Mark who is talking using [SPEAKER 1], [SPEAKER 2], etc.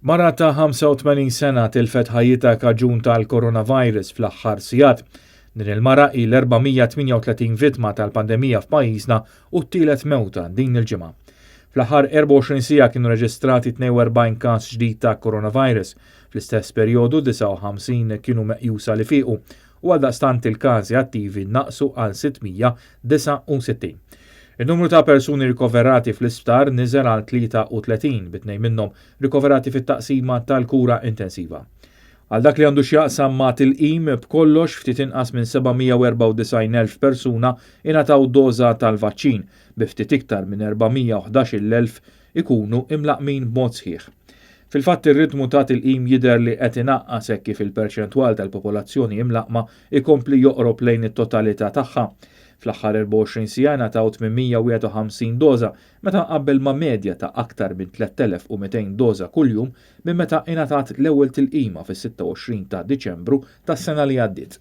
[SPEAKER 1] Mara ta' 85 sena tilfet ħajjita kaġun tal-coronavirus fl-aħħar sigħat. Din il-mara il-438 vittma tal-pandemija f'pajjiżna u t-tielet mewta din il-ġimgħa. Fl-aħħar 24 sija kienu reġistrati 42 każ ġdid ta' coronavirus. Fl-istess perjodu 59 kienu meqjusa li fiequ u għaldaqstant il-każi attivi naqsu għal 669. Il-numru ta' persuni rikoverati fl-isptar niżel għal 33 bitnej minnhom rikoverati fit-taqsima tal-kura intensiva. Għal dak li għandu x'jaqsam ma' tilqim b'kollox ftit inqas minn 794,000 persuna ingħataw doża tal-vaċċin bi ftit iktar minn 411,000 ikunu imlaqmin b'mod sħiħ. Fil-fatt ir-ritmu ta' tilqim jidher li qed inaqqas hekk kif il-perċentwal tal-popolazzjoni imlaqma ikompli joqrob lejn it-totalità tagħha. Fl-aħħar 24 sija ngħataw 851 doża meta qabel ma' medja ta' aktar minn 3200 doża kuljum minn meta ingħatat l-ewwel tilqima fis-26 ta' Diċembru tas-sena li għaddiet.